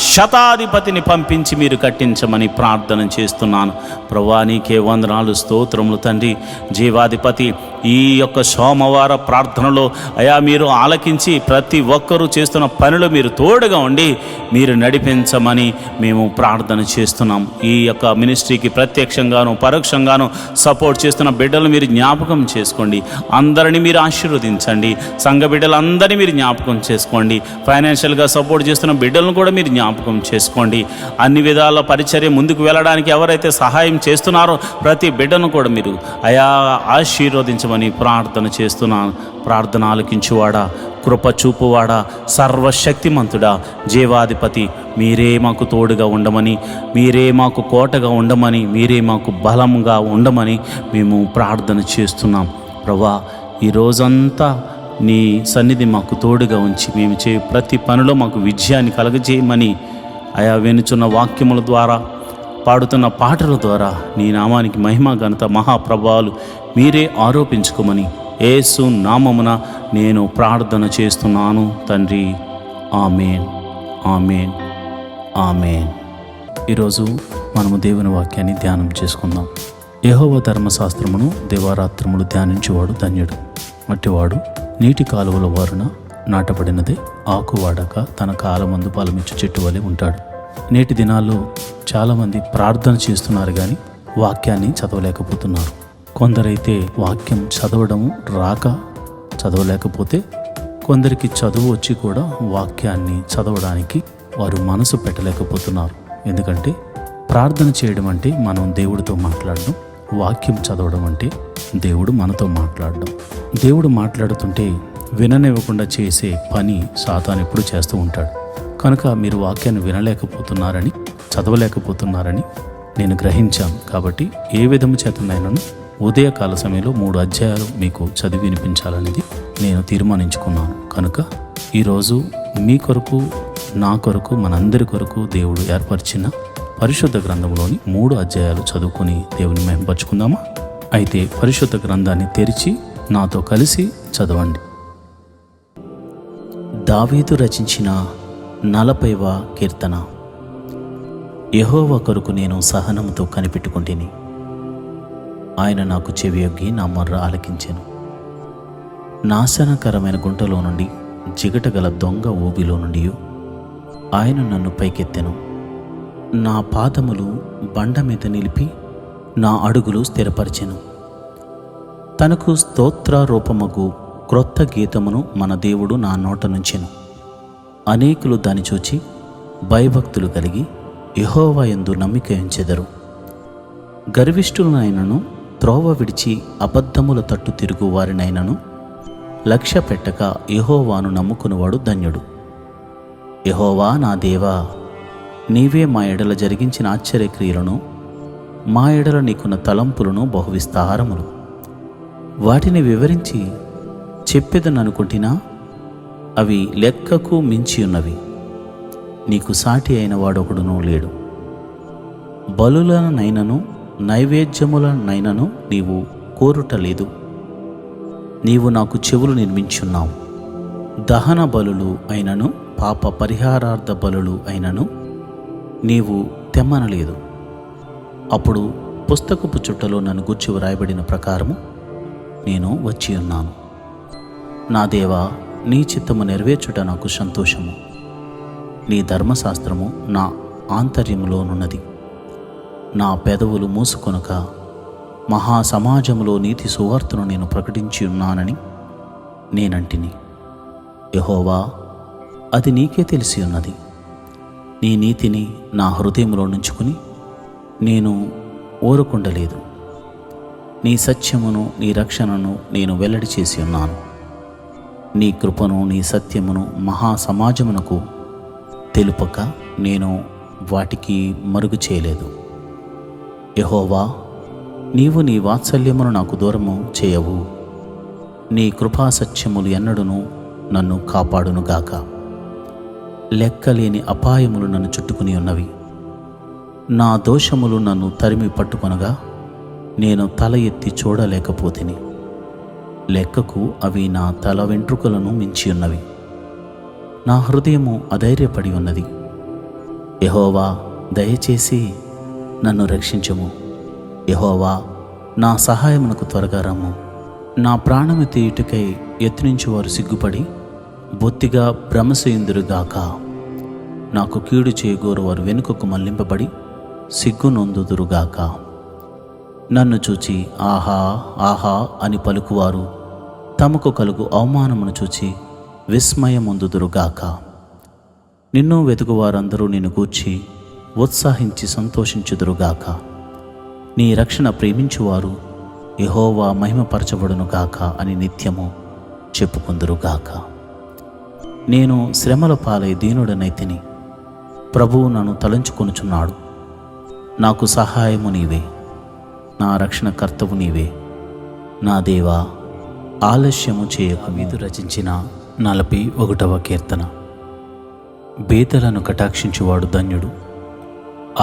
శతాధిపతిని పంపించి మీరు కట్టించమని ప్రార్థన చేస్తున్నాను ప్రభా. నీకే వందనాలు, స్తోత్రములు తండ్రి. జీవాధిపతి, ఈ యొక్క సోమవార ప్రార్థనలో అయా మీరు ఆలకించి ప్రతి ఒక్కరూ చేస్తున్న పనులు మీరు తోడుగా ఉండి మీరు నడిపించమని మేము ప్రార్థన చేస్తున్నాం. ఈ యొక్క మినిస్ట్రీకి ప్రత్యక్షంగాను పరోక్షంగాను సపోర్ట్ చేస్తున్న బిడ్డలు మీరు జ్ఞాపకం చేసుకోండి. అందరినీ మీరు ఆశీర్వదించండి. సంఘ బిడ్డలందరినీ మీరు జ్ఞాపకం చేసుకోండి. ఫైనాన్షియల్గా సపోర్ట్ చేస్తున్న బిడ్డలను కూడా మీరు జ్ఞాపకం చేసుకోండి. అన్ని విధాల పరిచర్య ముందుకు వెళ్ళడానికి ఎవరైతే సహాయం చేస్తున్నారో ప్రతి బిడ్డను కూడా మీరు అయా ఆశీర్వదించమని ప్రార్థన చేస్తున్నాను. ప్రార్థన ఆలకించువాడా, కృప చూపువాడా, సర్వశక్తిమంతుడా, జీవాధిపతి, మీరే మాకు తోడుగా ఉండమని, మీరే మాకు కోటగా ఉండమని, మీరే మాకు బలంగా ఉండమని మేము ప్రార్థన చేస్తున్నాం ప్రభా. ఈ రోజంతా నీ సన్నిధి మాకు తోడుగా ఉంచి మేము ప్రతి పనిలో మాకు విజయాన్ని కలగజేయమని ఆయా వినుచున్న వాక్యముల ద్వారా, పాడుతున్న పాటల ద్వారా నీ నామానికి మహిమ ఘనత మహాప్రభావాలు మీరే ఆరోపించుకోమని యేసు నామమున నేను ప్రార్థన చేస్తున్నాను తండ్రి. ఆమేన్, ఆమేన్, ఆమేన్. ఈరోజు మనము దేవుని వాక్యాన్ని ధ్యానం చేసుకుందాం. యెహోవా ధర్మశాస్త్రమును దివారాత్రములు ధ్యానించేవాడు ధన్యుడు. అట్టివాడు నీటి కాలువల వారున నాటబడినదే, ఆకువాడక తన కాలమందు ఫలమిచ్చు చెట్టు వలె ఉంటాడు. నేటి దినాల్లో చాలామంది ప్రార్థన చేస్తున్నారు కానీ వాక్యాన్ని చదవలేకపోతున్నారు. కొందరైతే వాక్యం చదవడం రాక చదవలేకపోతే, కొందరికి చదువు వచ్చి కూడా వాక్యాన్ని చదవడానికి వారు మనసు పెట్టలేకపోతున్నారు. ఎందుకంటే ప్రార్థన చేయడం అంటే మనం దేవుడితో మాట్లాడడం, వాక్యం చదవడం అంటే దేవుడు మనతో మాట్లాడడం. దేవుడు మాట్లాడుతుంటే విననివ్వకుండా చేసే పని సాతాను ఎప్పుడు చేస్తూ ఉంటాడు. కనుక మీరు వాక్యాన్ని వినలేకపోతున్నారని, చదవలేకపోతున్నారని నేను గ్రహించాను. కాబట్టి ఏ విధము చేతనైనాను ఉదయకాల సమయంలో 3 అధ్యాయాలు మీకు చదివి వినిపించాలనేది నేను తీర్మానించుకున్నాను. కనుక ఈరోజు మీ కొరకు, నా కొరకు, మనందరి కొరకు దేవుడు ఏర్పరిచిన పరిశుద్ధ గ్రంథంలోని 3 అధ్యాయాలు చదువుకొని దేవుని మహిమపరుచుకుందామా? అయితే పరిశుద్ధ గ్రంథాన్ని తెరిచి నాతో కలిసి చదవండి. దావీదు రచించిన 40వ కీర్తన. యెహోవా కొరకు నేను సహనముతో కనిపెట్టుకుంటుని, ఆయన నాకు చెవియొగ్గి నా మొర్ర ఆలకించెను. నాశనకరమైన గుంటలో నుండి, జిగటగల దొంగ ఊబిలో నుండి ఆయన నన్ను పైకెత్తెను. నా పాదములు బండ మీద నిలిపి నా అడుగులు స్థిరపరిచెను. తనకు స్తోత్రారూపమగు క్రొత్త గీతమును మన దేవుడు నా నోట నుంచెను. అనేకులు దాన్ని చూచి భయభక్తులు కలిగి యెహోవా యందు నమ్మిక ఉంచెదరు. గర్విష్ఠులనైనను, త్రోవ విడిచి అబద్ధముల తట్టు తిరుగు వారినైనను లక్ష్య పెట్టక యెహోవాను నమ్ముకునివాడు ధన్యుడు. యెహోవా నా దేవా, నీవే మా ఎడల జరిగించిన ఆశ్చర్యక్రియలను, మా ఎడల నీకున్న తలంపులను బహువిస్తారములు. వాటిని వివరించి చెప్పెదననుకుంటున్నా అవి లెక్కకు మించి ఉన్నవి. నీకు సాటి అయిన వాడొకడునూ లేడు. బలులనైనను నైవేద్యములనైనను నీవు కోరుటలేదు. నీవు నాకు చెవులు నిర్మించున్నావు. దహన బలులు అయినను పాప పరిహారార్థ బలులు అయినను నీవు తెమ్మనలేదు. అప్పుడు పుస్తకపు చుట్టలో నన్ను గూర్చి వ్రాయబడిన ప్రకారము నేను వచ్చి ఉన్నాను. నా దేవా, నీ చిత్తము నెరవేర్చుట నాకు సంతోషము. నీ ధర్మశాస్త్రము నా ఆంతర్యములోనున్నది. నా పెదవులు మూసుకొనక మహాసమాజములో నీతి సువార్తను నేను ప్రకటించి ఉన్నానని నేనంటిని. యెహోవా, అది నీకే తెలిసి ఉన్నది. నీ నీతిని నా హృదయంలో నుంచుకుని నేను ఊరకుండలేదు. నీ సత్యమును, నీ రక్షణను నేను వెల్లడి చేసి ఉన్నాను. నీ కృపను, నీ సత్యమును మహాసమాజమునకు తెలుపక నేను వాటికి మరుగు చేయలేదు. యెహోవా, నీవు నీ వాత్సల్యమును నాకు దూరము చేయవు. నీ కృపాసత్యములు ఎన్నడూను నన్ను కాపాడునుగాక. లెక్కలేని అపాయములు నన్ను చుట్టుకుని ఉన్నవి. నా దోషములు నన్ను తరిమి పట్టుకొనగా నేను తల ఎత్తి చూడలేకపోతిని. లెక్కకు అవి నా తల వెంట్రుకలను మించి ఉన్నవి. నా హృదయము అధైర్యపడి ఉన్నది. యెహోవా, దయచేసి నన్ను రక్షించుము. యెహోవా, నా సహాయమునకు త్వరగా రమ్ము. నా ప్రాణము తీయుటకై యత్నించు వారు సిగ్గుపడి బొత్తిగా భ్రమసేందురుగాక. నాకు కీడు చేయగోరు వారు వెనుకకు మళ్లింపబడి సిగ్గునొందుదురుగాక. నన్ను చూచి ఆహా ఆహా అని పలుకువారు తమకు కలుగు అవమానమును చూచి విస్మయమొందుదురుగాక. నిన్ను వెతుకువారందరూ నిన్ను గూర్చి ఉత్సాహించి సంతోషించుదురుగాక. నీ రక్షణ ప్రేమించువారు యెహోవా మహిమపరచబడునుగాక అని నిత్యము చెప్పుకుందురుగాక. నేను శ్రమల పాలై దీనుడనైతిని. ప్రభువు నన్ను తలంచుకొనుచున్నాడు. నాకు సహాయము నీవే, నా రక్షణకర్తవు నీవే. నా దేవా, ఆలస్యము చేయక. వీధు రచించిన 41వ కీర్తన. బేదలను కటాక్షించువాడు ధన్యుడు.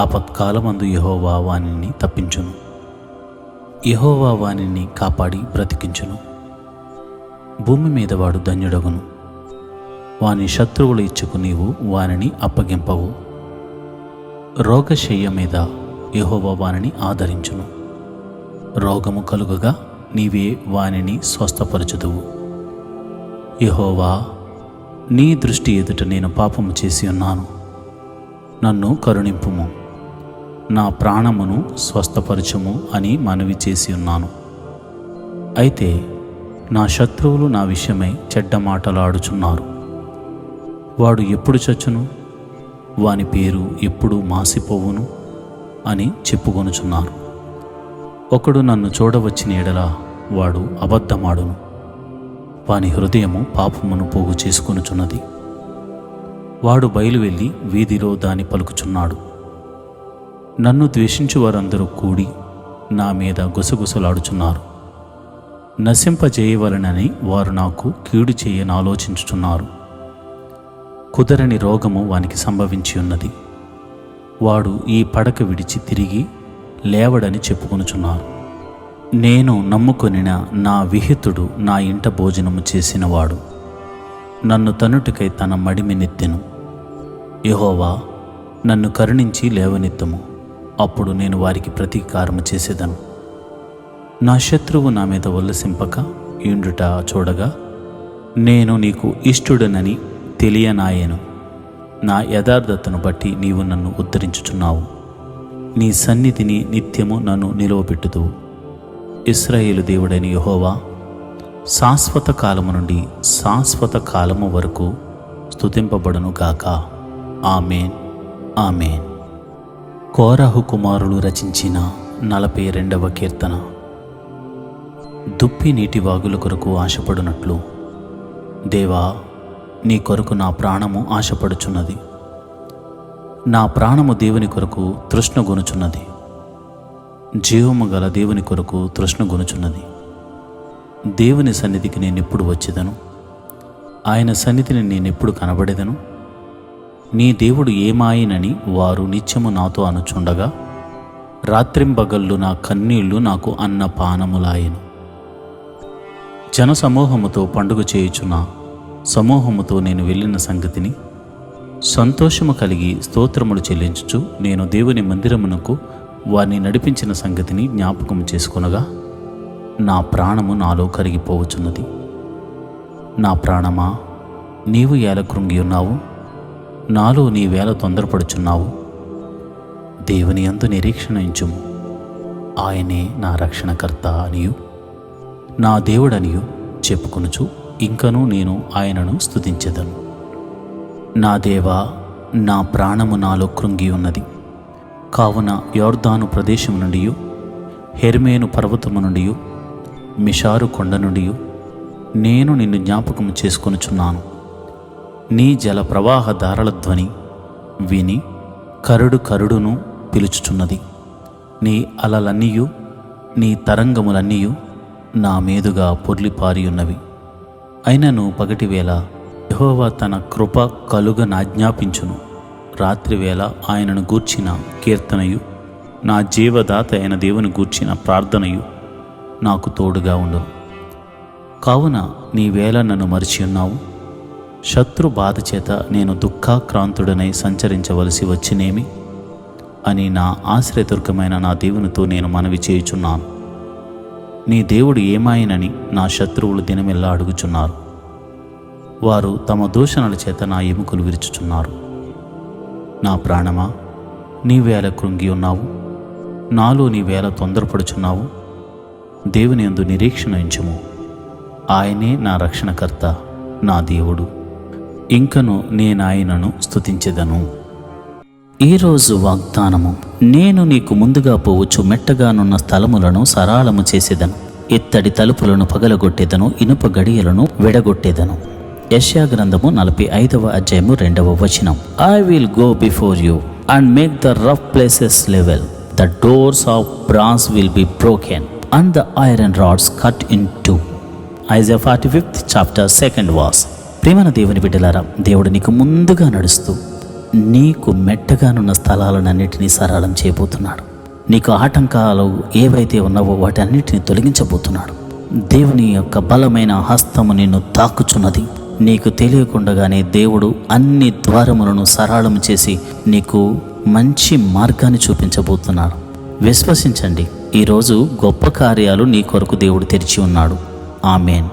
ఆపత్కాలమందు యెహోవా వానిని తప్పించును. యెహోవా వానిని కాపాడి బ్రతికించును. భూమి మీద వాడు ధన్యుడగును. వాని శత్రువుల ఇచ్చుకు నీవు వానిని అప్పగింపవు. రోగశయ్య మీద యెహోవా వానిని ఆదరించును. రోగము కలుగగా నీవే వానిని స్వస్థపరచుదువు. యెహోవా, నీ దృష్టి ఎదుట నేను పాపము చేసి ఉన్నాను. నన్ను కరుణింపుము, నా ప్రాణమును స్వస్థపరచుము అని మనవి చేసి ఉన్నాను. అయితే నా శత్రువులు నా విషయమై చెడ్డ మాటలాడుచున్నారు. వాడు ఎప్పుడు చచ్చును, వాని పేరు ఎప్పుడు మాసిపోవును అని చెప్పుకొనుచున్నారు. ఒకడు నన్ను చూడవచ్చిన ఎడల వాడు అబద్ధమాడును. వాని హృదయము పాపమును పోగు చేసుకొనుచున్నది. వాడు బయలువెళ్ళి వీధిలో దాని పలుకుచున్నాడు. నన్ను ద్వేషించు వారందరూ కూడి నా మీద గుసగుసలాడుచున్నారు. నశింపజేయవలనని వారు నాకు కీడు చేయని ఆలోచించుచున్నారు. కుదరని రోగము వానికి సంభవించి ఉన్నది. వాడు ఈ పడక విడిచి తిరిగి లేవడని చెప్పుకొనుచున్నారు. నేను నమ్ముకొనిన నా విహితుడు నా ఇంట భోజనము చేసినవాడు నన్ను తన్నుటికై తన మడిమి నెత్తెను. యెహోవా, నన్ను కరుణించి లేవనెత్తము, అప్పుడు నేను వారికి ప్రతీకారము చేసేదను. నా శత్రువు నా మీద ఉల్లసింపక యుండుట చూడగా నేను నీకు ఇష్టుడనని తెలియనాయెను. నా యథార్థతను బట్టి నీవు నన్ను ఉద్ధరించుచున్నావు. నీ సన్నిధిని నిత్యము నన్ను నిలువబెట్టుదువు. ఇశ్రాయేలు దేవుడైన యెహోవా, శాశ్వత కాలము నుండి శాశ్వత కాలము వరకు స్తుతింపబడును గాక. ఆమేన్, ఆమేన్. కోరహు కుమారులు రచించిన 42వ కీర్తన. దుప్పి నీటి వాగుల కొరకు ఆశపడునట్లు దేవా, నీ కొరకు నా ప్రాణము ఆశపడుచున్నది. నా ప్రాణము దేవుని కొరకు తృష్ణగొనుచున్నది. జీవము గల దేవుని కొరకు తృష్ణగొనుచున్నది. దేవుని సన్నిధికి నేనెప్పుడు వచ్చేదను? ఆయన సన్నిధిని నేనెప్పుడు కనబడేదను? నీ దేవుడు ఏమాయినని వారు నిత్యము నాతో అనుచుండగా రాత్రింబగళ్ళు నా కన్నీళ్లు నాకు అన్నపానములాయెను. జనసమూహముతో పండుగ చేయుచున్న సమూహముతో నేను వెళ్ళిన సంగతిని సంతోషము కలిగి స్తోత్రములు చెల్లించుచు నేను దేవుని మందిరమునకు వారిని నడిపించిన సంగతిని జ్ఞాపకం చేసుకొనగా నా ప్రాణము నాలో కరిగిపోవచున్నది. నా ప్రాణమా, నీవు ఏల కృంగి ఉన్నావు? నాలో నీవేళ తొందరపడుచున్నావు? దేవుని యందు నిరీక్షణ ఉంచుము. ఆయనే నా రక్షణకర్త అనియు నా దేవుడనియు చెప్పుకొనుచు ఇంకనూ నేను ఆయనను స్తుతించెదను. నా దేవా, నా ప్రాణము నాలో కృంగి ఉన్నది. కావున యొర్దాను ప్రదేశము నుండి, హెర్మేను పర్వతము నుండి, మిషారు కొండ నుండి నేను నిన్ను జ్ఞాపకము చేసుకొనుచున్నాను. నీ జల ప్రవాహ ధారల ధ్వని విని కరుడు కరుడును పిలుచుచున్నది. నీ అలలన్నీయు నీ తరంగములన్నీయు నా మీదుగా పొర్లిపారి ఉన్నవి. అయినను పగటివేళ యెహోవా తన కృప కలుగనాజ్ఞాపించును. రాత్రివేళ ఆయనను గూర్చిన కీర్తనయు, నా జీవదాత అయిన దేవుని గూర్చిన ప్రార్థనయు నాకు తోడుగా ఉండును. కావున నీవేళ నన్ను మరిచి ఉన్నావు. శత్రు బాధ చేత నేను దుఃఖాక్రాంతుడనై సంచరించవలసి వచ్చినేమి అని నా ఆశ్రయదుర్గమైన నా దేవునితో నేను మనవి చేయుచున్నాను. నీ దేవుడు ఏమాయనని నా శత్రువులు దినమెల్లా అడుగుచున్నారు. వారు తమ దూషణల చేత నా ఎముకలు విరుచుచున్నారు. నా ప్రాణమా, నీవేళ కృంగి ఉన్నావు, నాలో నీవేళ తొందరపడుచున్నావు. దేవుని యందు నిరీక్షణ ఉంచుము. ఆయనే నా రక్షణకర్త, నా దేవుడు. ఇంకను నేనాయనను స్తుతించెదను. ఈరోజు వాగ్దానము: నేను నీకు ముందుగా పోవచ్చు మెట్టగానున్న స్థలములను సరాళము చేసేదను, ఇత్తడి తలుపులను పగలగొట్టేదను, ఇనుప గడియలను విడగొట్టేదను. యెషయా గ్రంథము 45వ అధ్యాయము 2వ వచనం. I will go before you and make the rough places level. The doors of bronze will be broken and the iron rods cut in two. Isaiah 45th chapter 2nd verse. ప్రేమన దేవుని బిడ్డలారా, దేవుడు నీకు ముందుగా నడుస్తూ నీకు మెట్టగానున్న స్థలాలన్నింటినీ సరళం చేయబోతున్నాడు. నీకు ఆటంకాలు ఏవైతే ఉన్నావో వాటన్నిటిని తొలగించబోతున్నాడు. దేవుని యొక్క బలమైన హస్తము నిన్ను తాకుచున్నది. నీకు తెలియకుండానే దేవుడు అన్ని ద్వారములను సరళం చేసి నీకు మంచి మార్గాన్ని చూపించబోతున్నాడు. విశ్వసించండి, ఈరోజు గొప్ప కార్యాలు నీ కొరకు దేవుడు తెరిచి ఉన్నాడు. ఆమేన్.